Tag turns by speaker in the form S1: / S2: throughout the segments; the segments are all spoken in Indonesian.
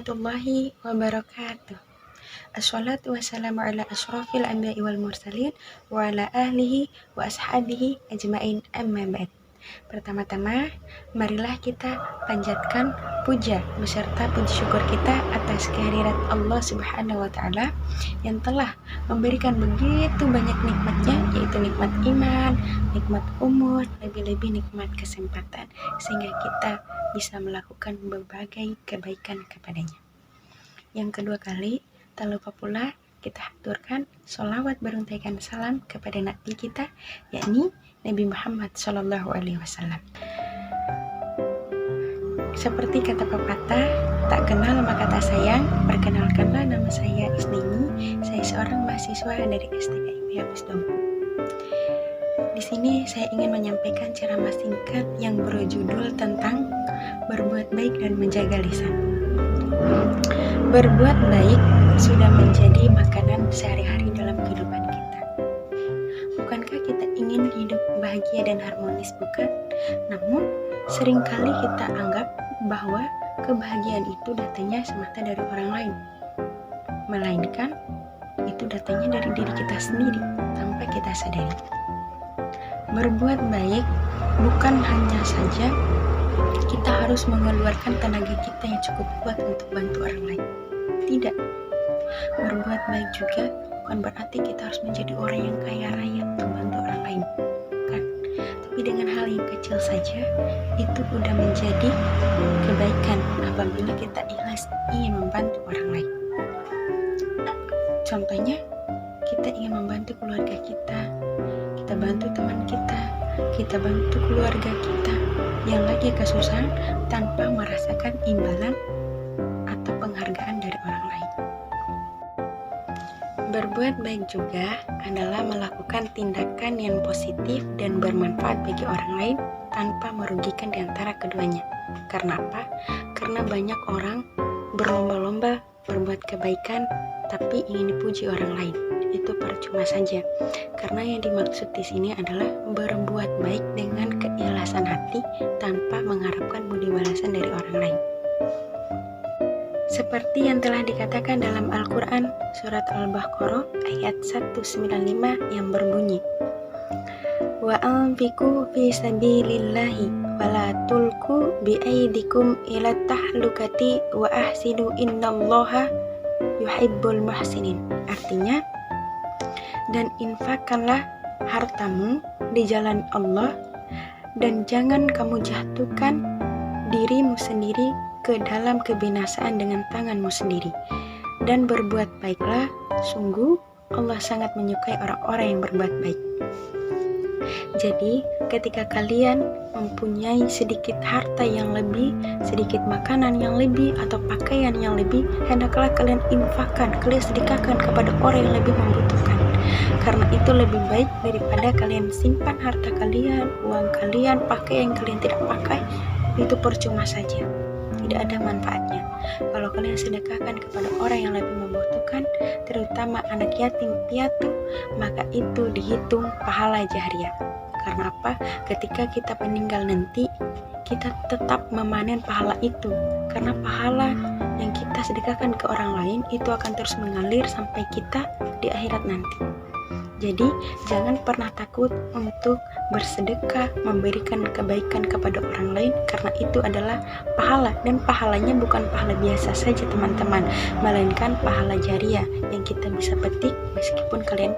S1: warahmatullahi wabarakatuh. Assalatu wassalamu ala asyrafil anbiya'i wal mursalin wa ala ahlihi wa ashabihi ajmain amma ba'd. Pertama-tama, marilah kita panjatkan puja beserta puji syukur kita atas kehadirat Allah Subhanahu wa Ta'ala yang telah memberikan begitu banyak nikmatnya, yaitu nikmat iman, nikmat umur, lebih-lebih nikmat kesempatan, sehingga kita bisa melakukan berbagai kebaikan kepadanya. Yang kedua kali, tak lupa pula kita haturkan sholawat beruntaikan salam kepada Nabi kita, yakni Nabi Muhammad SAW. Seperti kata pepatah, tak kenal maka tak sayang. Perkenalkanlah, nama saya Isnini. Saya seorang mahasiswa dari STKIP Habis Dompu. Di sini saya ingin menyampaikan ceramah singkat yang berjudul tentang berbuat baik dan menjaga lisan. Berbuat baik sudah menjadi makanan sehari-hari dalam kehidupan kita. Bukankah kita ingin hidup bahagia dan harmonis, bukan? Namun, seringkali kita anggap bahwa kebahagiaan itu datangnya semata dari orang lain. Melainkan, itu datangnya dari diri kita sendiri, tanpa kita sadari. Berbuat baik bukan hanya saja kita harus mengeluarkan tenaga kita yang cukup kuat untuk bantu orang lain. Tidak. Berbuat baik juga bukan berarti kita harus menjadi orang yang kaya raya untuk bantu orang lain. Bukan. Tapi dengan hal yang kecil saja, itu sudah menjadi kebaikan apabila kita ikhlas ingin membantu orang lain. Contohnya, kita ingin membantu keluarga kita bantu teman kita bantu keluarga kita yang lagi kesusahan tanpa merasakan imbalan atau penghargaan dari orang lain. Berbuat baik juga adalah melakukan tindakan yang positif dan bermanfaat bagi orang lain tanpa merugikan di antara keduanya. Karena apa? Karena banyak orang berlomba-lomba berbuat kebaikan tapi ingin dipuji orang lain. Itu percuma saja, karena yang dimaksud di sini adalah berbuat baik dengan keikhlasan hati tanpa mengharapkan budi balasan dari orang lain. Seperti yang telah dikatakan dalam Al-Quran surat Al-Baqarah ayat 195 yang berbunyi, wa anfiqu fi sabilillahi wa la tulqu bi aydikum ila tahlukati wa ahsinu innallaha yuhibbul muhsinin. Artinya, dan infakkanlah hartamu di jalan Allah dan jangan kamu jatuhkan dirimu sendiri ke dalam kebinasaan dengan tanganmu sendiri, dan berbuat baiklah, sungguh Allah sangat menyukai orang-orang yang berbuat baik. Jadi, ketika kalian mempunyai sedikit harta yang lebih, sedikit makanan yang lebih, atau pakaian yang lebih, hendaklah kalian infakkan, kalian sedekahkan kepada orang yang lebih membutuhkan. Karena itu lebih baik daripada kalian simpan harta kalian, uang kalian, pakaian yang kalian tidak pakai, itu percuma saja, tidak ada manfaatnya. Kalau kalian sedekahkan kepada orang yang lebih membutuhkan, terutama anak yatim piatu, maka itu dihitung pahala jariah. Karena apa? Ketika kita meninggal nanti, kita tetap memanen pahala itu. Karena pahala yang kita sedekahkan ke orang lain itu akan terus mengalir sampai kita di akhirat nanti. Jadi, jangan pernah takut untuk bersedekah, memberikan kebaikan kepada orang lain, karena itu adalah pahala, dan pahalanya bukan pahala biasa saja teman-teman, melainkan pahala jariah yang kita bisa petik meskipun kalian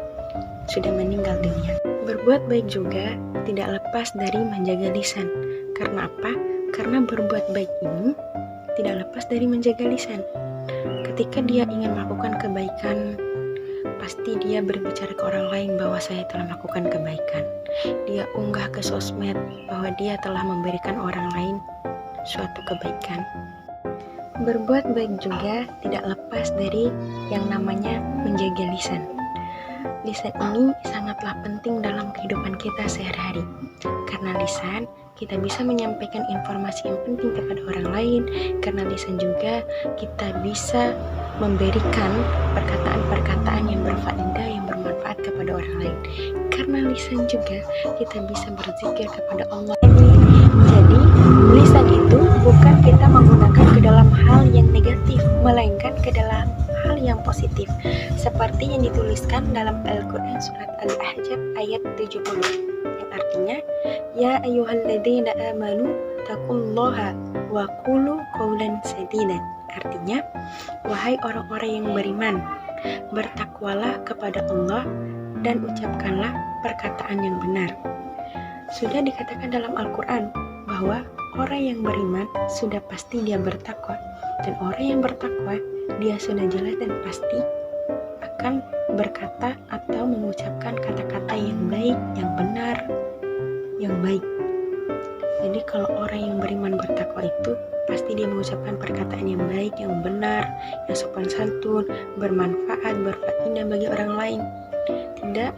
S1: sudah meninggal dunia. Berbuat baik juga tidak lepas dari menjaga lisan. Karena apa? Karena berbuat baik ini tidak lepas dari menjaga lisan. Ketika dia ingin melakukan kebaikan, pasti dia berbicara ke orang lain bahwa saya telah melakukan kebaikan. Dia unggah ke sosmed bahwa dia telah memberikan orang lain suatu kebaikan. Berbuat baik juga tidak lepas dari yang namanya menjaga lisan. Lisan ini sangatlah penting dalam kehidupan kita sehari-hari. Karena lisan, kita bisa menyampaikan informasi yang penting kepada orang lain. Karena lisan juga kita bisa memberikan perkataan-perkataan yang berfaedah, yang bermanfaat kepada orang lain. Karena lisan juga kita bisa berzikir kepada Allah. Jadi lisan itu bukan kita menggunakan ke dalam hal yang negatif, melainkan ke dalam hal yang positif, seperti yang dituliskan dalam Al-Quran surat Al-Ahzab ayat 70, yang artinya, Ya ayyuhalladzina amanu taqullaha wa qulu qawlan sadidan. Artinya, wahai orang-orang yang beriman, bertakwalah kepada Allah dan ucapkanlah perkataan yang benar. Sudah dikatakan dalam Al-Quran bahwa orang yang beriman sudah pasti dia bertakwa, dan orang yang bertakwa dia sudah jelas dan pasti akan berkata atau mengucapkan kata-kata yang baik, yang benar, yang baik. Jadi kalau orang yang beriman bertakwa itu pasti dia mengucapkan perkataan yang baik, yang benar, yang sopan santun, bermanfaat, berfaedah bagi orang lain. Tidak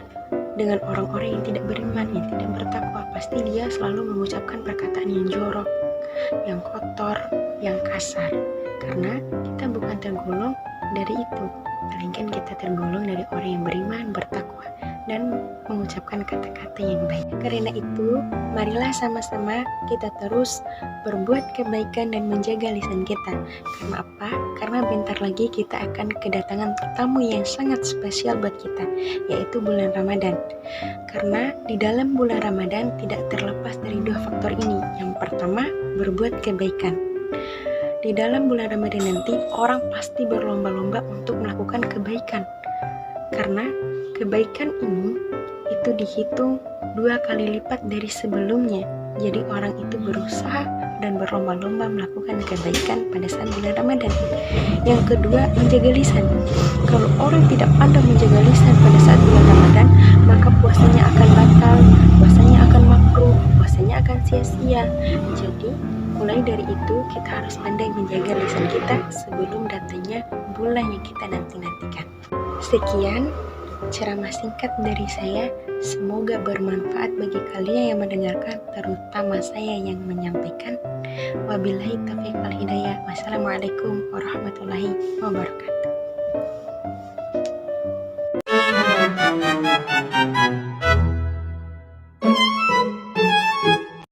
S1: dengan orang-orang yang tidak beriman, yang tidak bertakwa, pasti dia selalu mengucapkan perkataan yang jorok, yang kotor, yang kasar. Karena kita bukan tergolong dari itu, melainkan kita tergolong dari orang yang beriman, bertakwa, dan mengucapkan kata-kata yang baik. Karena itu, marilah sama-sama kita terus berbuat kebaikan dan menjaga lisan kita. Karena apa? Karena bentar lagi kita akan kedatangan tamu yang sangat spesial buat kita, yaitu bulan Ramadan. Karena di dalam bulan Ramadan tidak terlepas dari dua faktor ini. Yang pertama, berbuat kebaikan. Di dalam bulan Ramadan nanti, orang pasti berlomba-lomba untuk melakukan kebaikan. Karena kebaikan ini itu dihitung 2 kali lipat dari sebelumnya. Jadi orang itu berusaha dan berlomba-lomba melakukan kebaikan pada saat bulan Ramadan. Yang kedua, menjaga lisan. Kalau orang tidak pandai menjaga lisan pada saat bulan Ramadan, maka puasanya akan batal, puasanya akan makruh, puasanya akan sia-sia. Jadi mulai dari itu kita harus pandai menjaga lisan kita sebelum datangnya bulan yang kita nanti-nantikan. Sekian ceramah singkat dari saya, semoga bermanfaat bagi kalian yang mendengarkan, terutama saya yang menyampaikan. Wabillahi taufiq wal hidayah. Wassalamualaikum warahmatullahi wabarakatuh.